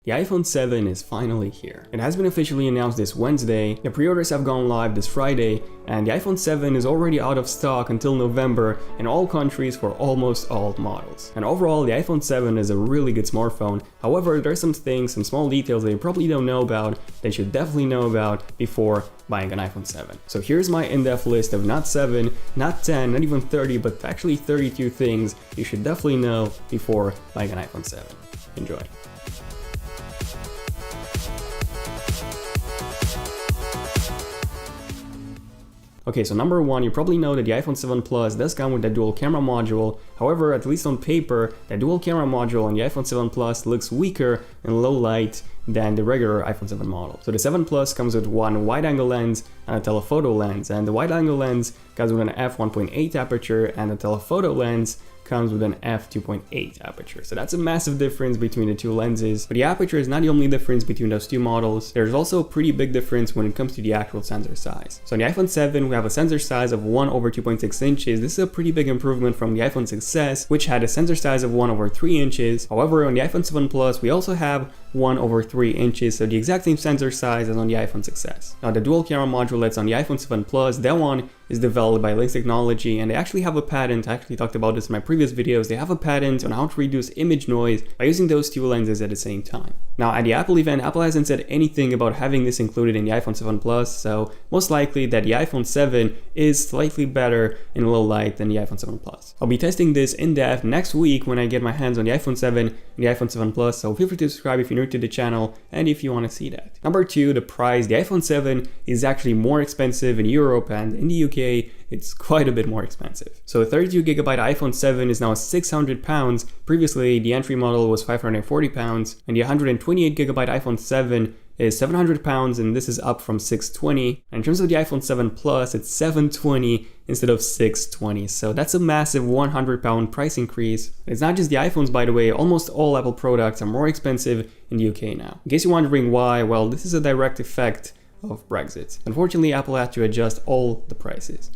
The iPhone 7 is finally here. It has been officially announced this Wednesday, the pre-orders have gone live this Friday, and the iPhone 7 is already out of stock until November in all countries for almost all models. And overall, the iPhone 7 is a really good smartphone. However, there are some things, some small details that you probably don't know about that you should definitely know about before buying an iPhone 7. So here's my in-depth list of not 7, not 10, not even 30, but actually 32 things you should definitely know before buying an iPhone 7. Enjoy. Okay, so number one, you probably know that the iPhone 7 Plus does come with that dual camera module. However, at least on paper, that dual camera module on the iPhone 7 Plus looks weaker in low light than the regular iPhone 7 model. So the 7 Plus comes with one wide-angle lens and a telephoto lens, and the wide-angle lens comes with an f1.8 aperture, and the telephoto lens comes with an f2.8 aperture. So that's a massive difference between the two lenses. But the aperture is not the only difference between those two models. There's also a pretty big difference when it comes to the actual sensor size. So on the iPhone 7, we have a sensor size of 1/2.6 inches. This is a pretty big improvement from the iPhone 6s, which had a sensor size of 1/3 inches. However, on the iPhone 7 Plus, we also have 1/3 inches, so the exact same sensor size as on the iPhone 6s. Now, the dual camera module that's on the iPhone 7 Plus, that one is developed by Lynx Technology, and they actually have a patent. I actually talked about this in my previous videos. They have a patent on how to reduce image noise by using those two lenses at the same time. Now, at the Apple event, Apple hasn't said anything about having this included in the iPhone 7 Plus, so most likely that the iPhone 7 is slightly better in low light than the iPhone 7 Plus. I'll be testing this in depth next week when I get my hands on the iPhone 7 and the iPhone 7 Plus, so feel free to subscribe if you're new to the channel and if you want to see that. Number two, the price. The iPhone 7 is actually more expensive in Europe, and in the UK, it's quite a bit more expensive. So a 32GB iPhone 7 is now £600. Previously, the entry model was £540, and the 128GB iPhone 7 is £700, and this is up from $620. And in terms of the iPhone 7 Plus, it's $720 instead of $620. So that's a massive £100 price increase. It's not just the iPhones, by the way. Almost all Apple products are more expensive in the UK now. In case you're wondering why, well, this is a direct effect of Brexit. Unfortunately, Apple had to adjust all the prices.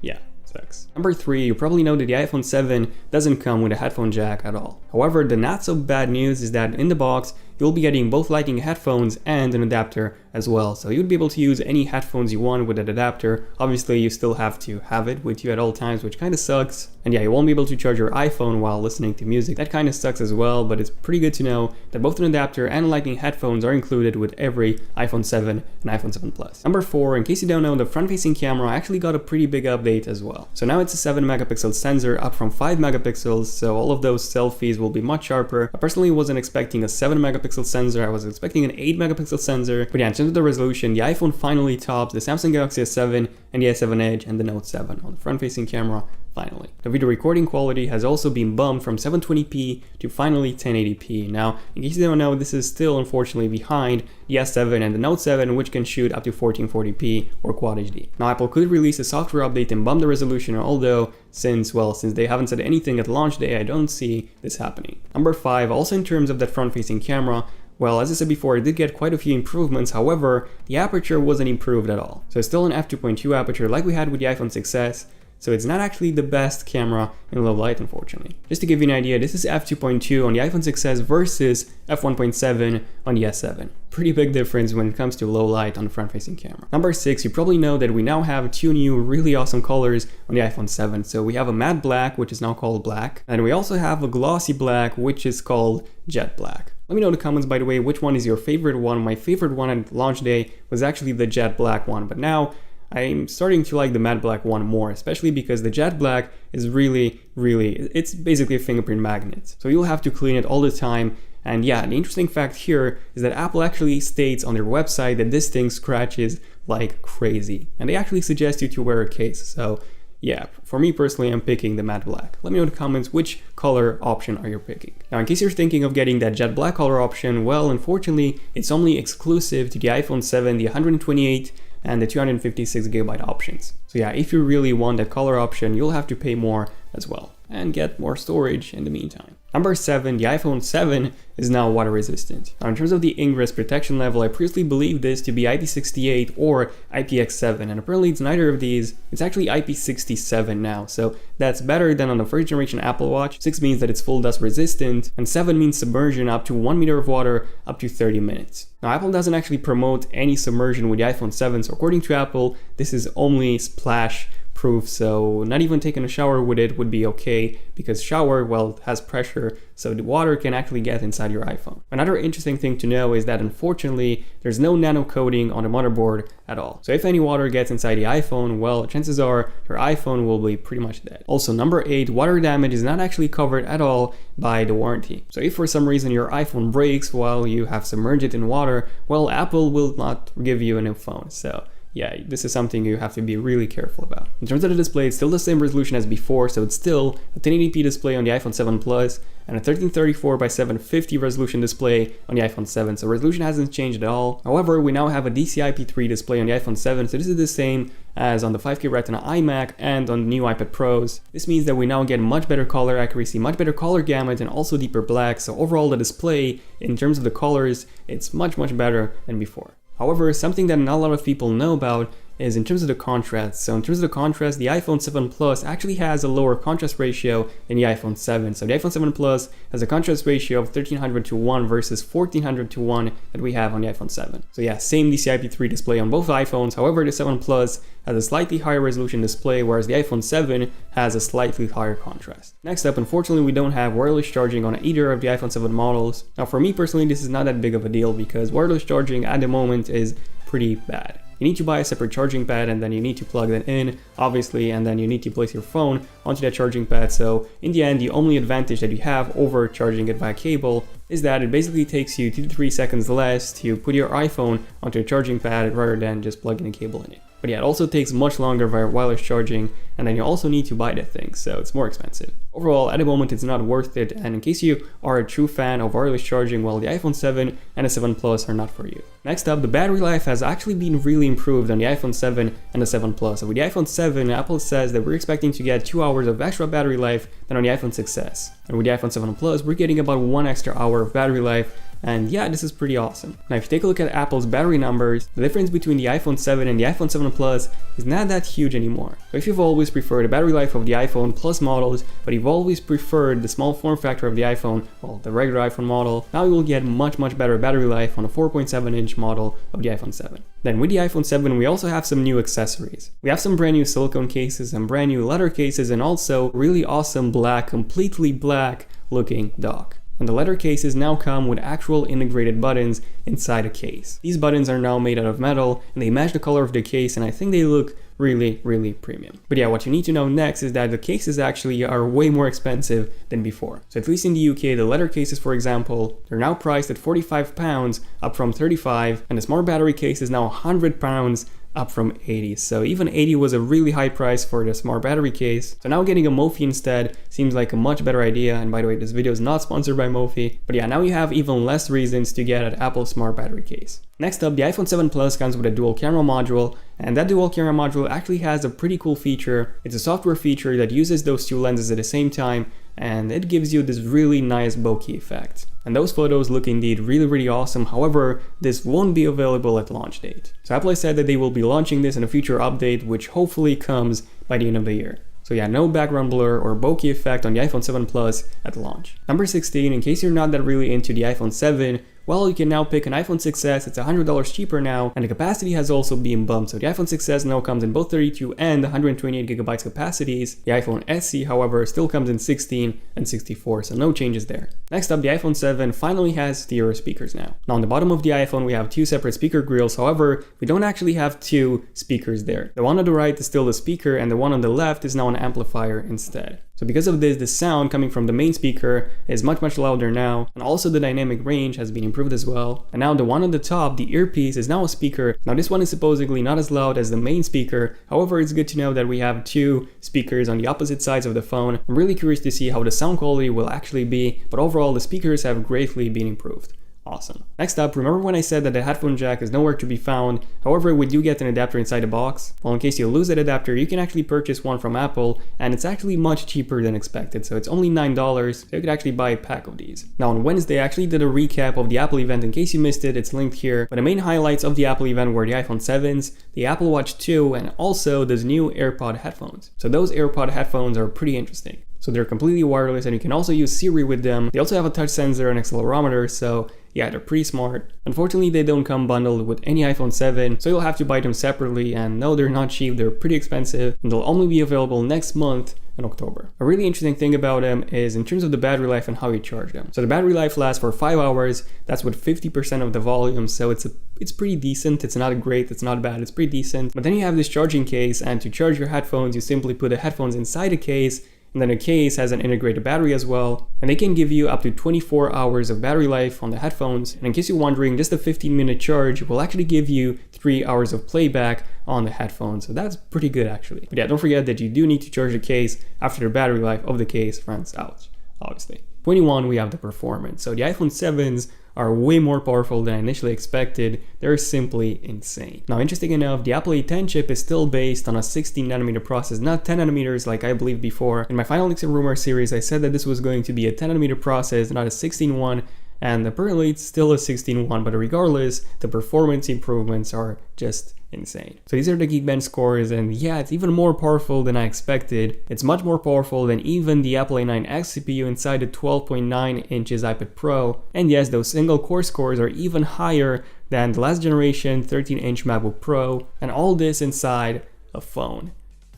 Yeah, sucks. Number three, you probably know that the iPhone 7 doesn't come with a headphone jack at all. However, the not so bad news is that in the box, you'll be getting both Lightning headphones and an adapter as well. So you'd be able to use any headphones you want with that adapter. Obviously, you still have to have it with you at all times, which kind of sucks. And yeah, you won't be able to charge your iPhone while listening to music. That kind of sucks as well, but it's pretty good to know that both an adapter and Lightning headphones are included with every iPhone 7 and iPhone 7 Plus. Number four, in case you don't know, the front-facing camera actually got a pretty big update as well. So now it's a 7-megapixel sensor up from 5 megapixels, so all of those selfies will be much sharper. I personally wasn't expecting a 7-megapixel sensor, I was expecting an 8-megapixel sensor, but yeah, in terms of the resolution, the iPhone finally tops the Samsung Galaxy S7 and the S7 Edge and the Note 7 on the front-facing camera. Finally. The video recording quality has also been bumped from 720p to finally 1080p. Now, in case you don't know, this is still unfortunately behind the S7 and the Note 7, which can shoot up to 1440p or Quad HD. Now, Apple could release a software update and bump the resolution, although since they haven't said anything at launch day, I don't see this happening. Number five, also in terms of that front-facing camera, well, as I said before, it did get quite a few improvements. However, the aperture wasn't improved at all. So it's still an f2.2 aperture like we had with the iPhone 6s. So it's not actually the best camera in low light, unfortunately. Just to give you an idea, this is f2.2 on the iPhone 6s versus f1.7 on the S7. Pretty big difference when it comes to low light on the front-facing camera. Number six, you probably know that we now have two new really awesome colors on the iPhone 7. So we have a matte black, which is now called black, and we also have a glossy black, which is called jet black. Let me know in the comments, by the way, which one is your favorite one. My favorite one at launch day was actually the jet black one, but now I'm starting to like the matte black one more, especially because the jet black is really, it's basically a fingerprint magnet. So you'll have to clean it all the time. And yeah, the interesting fact here is that Apple actually states on their website that this thing scratches like crazy. And they actually suggest you to wear a case. So yeah, for me personally, I'm picking the matte black. Let me know in the comments which color option are you picking. Now, in case you're thinking of getting that jet black color option, well, unfortunately, it's only exclusive to the iPhone 7, the 128 and the 256GB options. So yeah, if you really want that color option, you'll have to pay more as well and get more storage in the meantime. Number 7, the iPhone 7 is now water resistant. Now in terms of the ingress protection level, I previously believed this to be IP68 or IPX7, and apparently it's neither of these. It's actually IP67 now, so that's better than on the first generation Apple Watch. 6 means that it's full dust resistant, and 7 means submersion up to 1 meter of water up to 30 minutes. Now Apple doesn't actually promote any submersion with the iPhone 7, so according to Apple, this is only splash proof, so not even taking a shower with it would be okay, because shower, well, has pressure, so the water can actually get inside your iPhone. Another interesting thing to know is that unfortunately there's no nano coating on the motherboard at all, so if any water gets inside the iPhone, well, chances are your iPhone will be pretty much dead. Also, number 8, water damage is not actually covered at all by the warranty. So if for some reason your iPhone breaks while you have submerged it in water, well, Apple will not give you a new phone. So yeah, this is something you have to be really careful about. In terms of the display, it's still the same resolution as before, so it's still a 1080p display on the iPhone 7 Plus and a 1334 by 750 resolution display on the iPhone 7, so resolution hasn't changed at all. However, we now have a DCI-P3 display on the iPhone 7, so this is the same as on the 5K Retina iMac and on the new iPad Pros. This means that we now get much better color accuracy, much better color gamut, and also deeper black, so overall the display, in terms of the colors, it's much better than before. However, something that not a lot of people know about is in terms of the contrast. So in terms of the contrast, the iPhone 7 Plus actually has a lower contrast ratio than the iPhone 7. So the iPhone 7 Plus has a contrast ratio of 1300 to 1 versus 1400 to 1 that we have on the iPhone 7. So yeah, same DCI-P3 display on both iPhones. However, the 7 Plus has a slightly higher resolution display, whereas the iPhone 7 has a slightly higher contrast. Next up, unfortunately, we don't have wireless charging on either of the iPhone 7 models. Now for me personally, this is not that big of a deal because wireless charging at the moment is pretty bad. You need to buy a separate charging pad and then you need to plug that in, obviously, and then you need to place your phone onto that charging pad. So in the end, the only advantage that you have over charging it via cable is that it basically takes you 2 to 3 seconds less to put your iPhone onto a charging pad rather than just plugging a cable in it. But yeah, it also takes much longer via wireless charging, and then you also need to buy that thing, so it's more expensive. Overall, at the moment, it's not worth it, and in case you are a true fan of wireless charging, well, the iPhone 7 and the 7 Plus are not for you. Next up, the battery life has actually been really improved on the iPhone 7 and the 7 Plus. So with the iPhone 7, Apple says that we're expecting to get 2 hours of extra battery life than on the iPhone 6s. And with the iPhone 7 Plus, we're getting about 1 extra hour of battery life. And yeah, this is pretty awesome. Now if you take a look at Apple's battery numbers, the difference between the iPhone 7 and the iPhone 7 Plus is not that huge anymore. So if you've always preferred the battery life of the iPhone Plus models, but you've always preferred the small form factor of the iPhone, well, the regular iPhone model, now you will get much better battery life on a 4.7-inch model of the iPhone 7. Then with the iPhone 7, we also have some new accessories. We have some brand new silicone cases and brand new leather cases, and also really awesome black, completely black looking dock. And the leather cases now come with actual integrated buttons inside a case. These buttons are now made out of metal and they match the color of the case, and I think they look really premium. But yeah, what you need to know next is that the cases actually are way more expensive than before. So at least in the UK, the leather cases, for example, they're now priced at £45, up from £35, and the smart battery case is now £100, up from 80. So even 80 was a really high price for the smart battery case. So now getting a Mophie instead seems like a much better idea. And by the way, this video is not sponsored by Mophie. But yeah, now you have even less reasons to get an Apple smart battery case. Next up, the iPhone 7 Plus comes with a dual camera module, and that dual camera module actually has a pretty cool feature. It's a software feature that uses those two lenses at the same time, and it gives you this really nice bokeh effect. And those photos look indeed really awesome. However, this won't be available at launch date. So Apple has said that they will be launching this in a future update, which hopefully comes by the end of the year. So yeah, no background blur or bokeh effect on the iPhone 7 Plus at launch. Number 16, in case you're not that really into the iPhone 7, well, you can now pick an iPhone 6s, it's $100 cheaper now, and the capacity has also been bumped. So the iPhone 6s now comes in both 32 and 128GB capacities. The iPhone SE, however, still comes in 16 and 64, so no changes there. Next up, the iPhone 7 finally has stereo speakers now. Now on the bottom of the iPhone, we have two separate speaker grills, however, we don't actually have two speakers there. The one on the right is still the speaker, and the one on the left is now an amplifier instead. So because of this, the sound coming from the main speaker is much louder now, and also the dynamic range has been improved as well. And now the one on the top, the earpiece, is now a speaker. Now this one is supposedly not as loud as the main speaker, however it's good to know that we have two speakers on the opposite sides of the phone. I'm really curious to see how the sound quality will actually be, but overall the speakers have greatly been improved. Awesome. Next up, remember when I said that the headphone jack is nowhere to be found? However, we do get an adapter inside the box. Well, in case you lose that adapter, you can actually purchase one from Apple, and it's actually much cheaper than expected. So it's only $9, so you could actually buy a pack of these. Now on Wednesday, I actually did a recap of the Apple event. In case you missed it, it's linked here. But the main highlights of the Apple event were the iPhone 7s, the Apple Watch 2, and also those new AirPod headphones. So those AirPod headphones are pretty interesting. So they're completely wireless, and you can also use Siri with them. They also have a touch sensor and accelerometer, so yeah, they're pretty smart. Unfortunately, they don't come bundled with any iPhone 7, so you'll have to buy them separately, and no, they're not cheap, they're pretty expensive, and they'll only be available next month in October. A really interesting thing about them is in terms of the battery life and how you charge them. So the battery life lasts for 5 hours, that's with 50% of the volume, so it's pretty decent. It's not great, it's not bad, it's pretty decent. But then you have this charging case, and to charge your headphones, you simply put the headphones inside a case, and then the case has an integrated battery as well, and they can give you up to 24 hours of battery life on the headphones. And in case you're wondering, just a 15-minute charge will actually give you 3 hours of playback on the headphones, so that's pretty good actually. But yeah, don't forget that you do need to charge the case after the battery life of the case runs out, obviously. 21, we have the performance. So the iPhone 7s are way more powerful than I initially expected. They're simply insane. Now, interesting enough, the Apple A10 chip is still based on a 16nm process, not 10nm like I believed before. In my Final Leaks and Rumors series, I said that this was going to be a 10nm process, not a 16 one, and apparently it's still a 16 one, but regardless, the performance improvements are just insane. So these are the Geekbench scores, and yeah, it's even more powerful than I expected. It's much more powerful than even the Apple A9X CPU inside the 12.9 inches iPad Pro. And yes, those single core scores are even higher than the last generation 13-inch MacBook Pro, and all this inside a phone.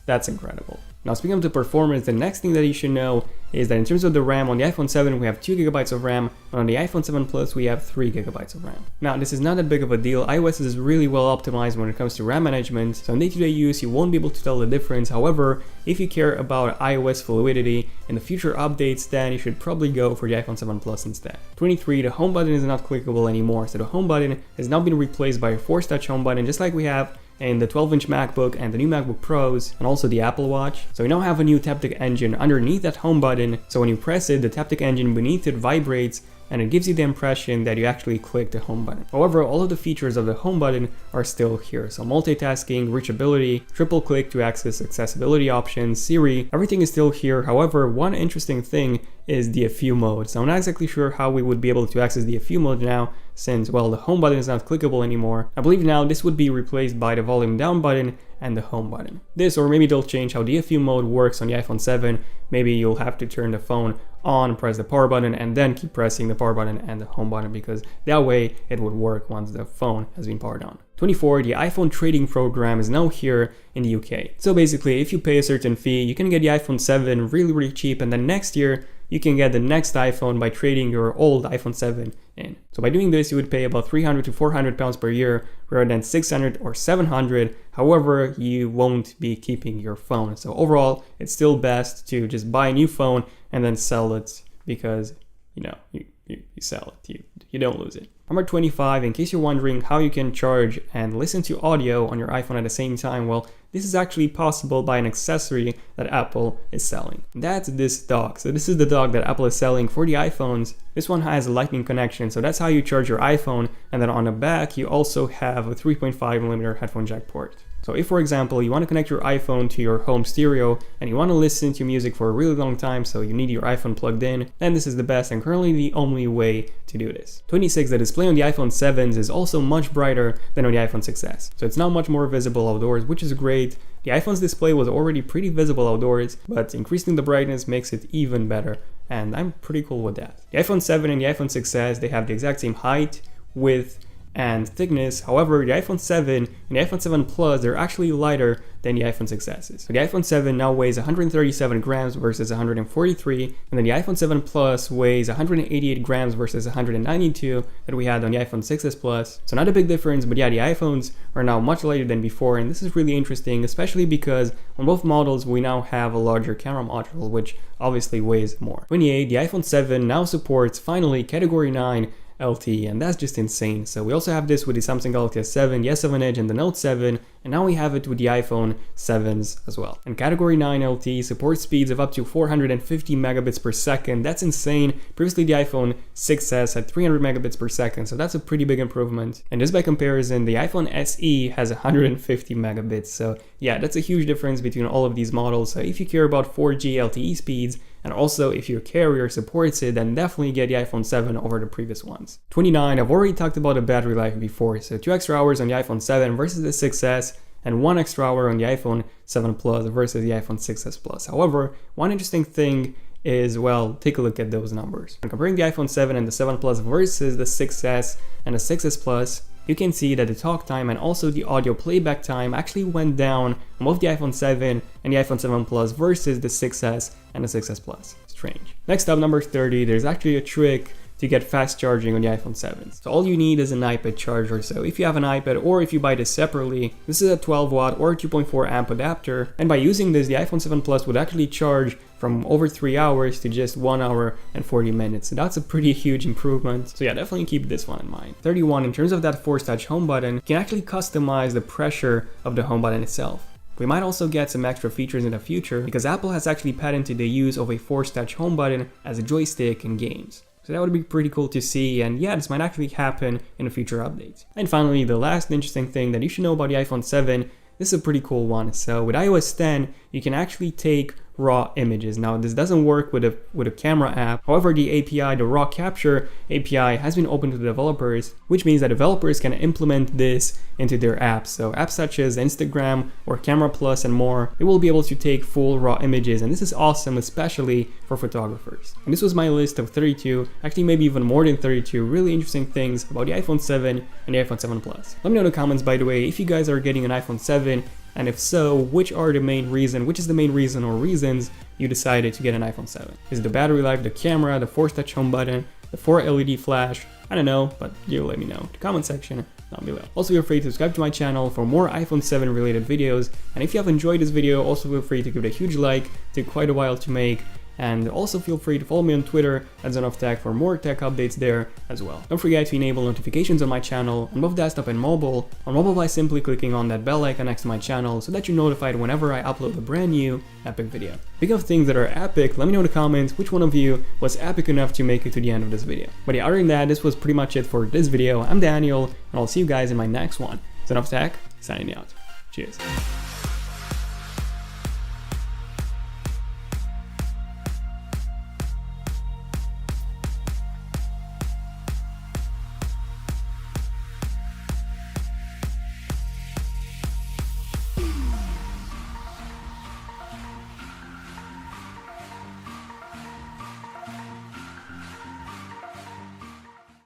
That's incredible. Now, speaking of the performance, the next thing that you should know is that in terms of the RAM, on the iPhone 7 we have 2GB of RAM, and on the iPhone 7 Plus we have 3GB of RAM. Now, this is not that big of a deal. iOS is really well optimized when it comes to RAM management, so in day-to-day use you won't be able to tell the difference. However, if you care about iOS fluidity and the future updates, then you should probably go for the iPhone 7 Plus instead. 23, the home button is not clickable anymore, so the home button has now been replaced by a Force Touch home button, just like we have in the 12-inch MacBook and the new MacBook Pros, and also the Apple Watch. So we now have a new Taptic Engine underneath that home button, so when you press it, the Taptic Engine beneath it vibrates, and it gives you the impression that you actually clicked the home button. However, all of the features of the home button are still here. So multitasking, reachability, triple click to access accessibility options, Siri, everything is still here. However, one interesting thing is the FU mode. So I'm not exactly sure how we would be able to access the FU mode now, since, well, the home button is not clickable anymore. I believe now this would be replaced by the volume down button and the home button. This, or maybe they'll change how the FU mode works on the iPhone 7. Maybe you'll have to turn the phone on, press the power button, and then keep pressing the power button and the home button, because that way it would work once the phone has been powered on. 24, the iPhone trading program is now here in the UK. So basically, if you pay a certain fee, you can get the iPhone 7 really cheap, and then next year you can get the next iPhone by trading your old iPhone 7 in. So by doing this, you would pay about 300 to 400 pounds per year rather than 600 or 700. However, you won't be keeping your phone. So overall, it's still best to just buy a new phone and then sell it, because you sell it, you don't lose it. Number 25, in case you're wondering how you can charge and listen to audio on your iPhone at the same time, well, this is actually possible by an accessory that Apple is selling. That's this dock. So this is the dock that Apple is selling for the iPhones. This one has a lightning connection, so that's how you charge your iPhone, and then on the back you also have a 3.5mm headphone jack port. So if, for example, you want to connect your iPhone to your home stereo and you want to listen to music for a really long time, so you need your iPhone plugged in, then this is the best and currently the only way to do this. 26, the display on the iPhone 7s is also much brighter than on the iPhone 6s. So it's now much more visible outdoors, which is great. The iPhone's display was already pretty visible outdoors, but increasing the brightness makes it even better, and I'm pretty cool with that. The iPhone 7 and the iPhone 6s, they have the exact same height, width, and thickness. However, the iPhone 7 and the iPhone 7 Plus, they're actually lighter than the iPhone 6s. So the iPhone 7 now weighs 137 grams versus 143, and then the iPhone 7 Plus weighs 188 grams versus 192 that we had on the iPhone 6s Plus. So not a big difference, but yeah, the iPhones are now much lighter than before, and this is really interesting, especially because on both models we now have a larger camera module, which obviously weighs more. 28, the iPhone 7 now supports finally Category 9 LTE, and that's just insane. So we also have this with the Samsung Galaxy S7, the S7 Edge, and the Note 7, and now we have it with the iPhone 7s as well. And Category 9 LTE supports speeds of up to 450 megabits per second. That's insane. Previously, the iPhone 6s had 300 megabits per second, so that's a pretty big improvement. And just by comparison, the iPhone SE has 150 megabits. So yeah, that's a huge difference between all of these models. So if you care about 4G LTE speeds, and also if your carrier supports it, then definitely get the iPhone 7 over the previous ones. 29, I've already talked about the battery life before, so 2 extra hours on the iPhone 7 versus the 6s, and 1 extra hour on the iPhone 7 Plus versus the iPhone 6s Plus. However, one interesting thing is, well, take a look at those numbers. When comparing the iPhone 7 and the 7 Plus versus the 6s and the 6s Plus, you can see that the talk time and also the audio playback time actually went down on both the iPhone 7 and the iPhone 7 Plus versus the 6s and the 6s Plus. Strange. Next up, number 30, there's actually a trick to get fast charging on the iPhone 7. So all you need is an iPad charger. So if you have an iPad or if you buy this separately, this is a 12 watt or 2.4 amp adapter. And by using this, the iPhone 7 Plus would actually charge from over 3 hours to just 1 hour and 40 minutes. So that's a pretty huge improvement. So yeah, definitely keep this one in mind. 31, in terms of that Force Touch home button, you can actually customize the pressure of the home button itself. We might also get some extra features in the future because Apple has actually patented the use of a Force Touch home button as a joystick in games. So that would be pretty cool to see, and yeah, this might actually happen in a future update. And finally, the last interesting thing that you should know about the iPhone 7, this is a pretty cool one. So with iOS 10, you can actually take raw images. Now this doesn't work with a camera app. However, the API, the raw capture API, has been open to the developers, which means that developers can implement this into their apps. So apps such as Instagram or Camera Plus and more, they will be able to take full raw images, and this is awesome, especially for photographers. And this was my list of 32, actually maybe even more than 32 really interesting things about the iPhone 7 and the iPhone 7 Plus. Let me know in the comments, by the way, if you guys are getting an iPhone 7, and if so, which is the main reason or reasons you decided to get an iPhone 7? Is it the battery life, the camera, the Force Touch home button, the 4 LED flash? I don't know, but you let me know in the comment section down below. Also feel free to subscribe to my channel for more iPhone 7 related videos, and if you have enjoyed this video, also feel free to give it a huge like. It took quite a while to make. And also feel free to follow me on Twitter at ZonOfTech for more tech updates there as well. Don't forget to enable notifications on my channel on both desktop and mobile. On mobile by simply clicking on that bell icon next to my channel so that you're notified whenever I upload a brand new epic video. Speaking of things that are epic, let me know in the comments which one of you was epic enough to make it to the end of this video. But yeah, other than that, this was pretty much it for this video. I'm Daniel, and I'll see you guys in my next one. ZonOfTech, signing out. Cheers.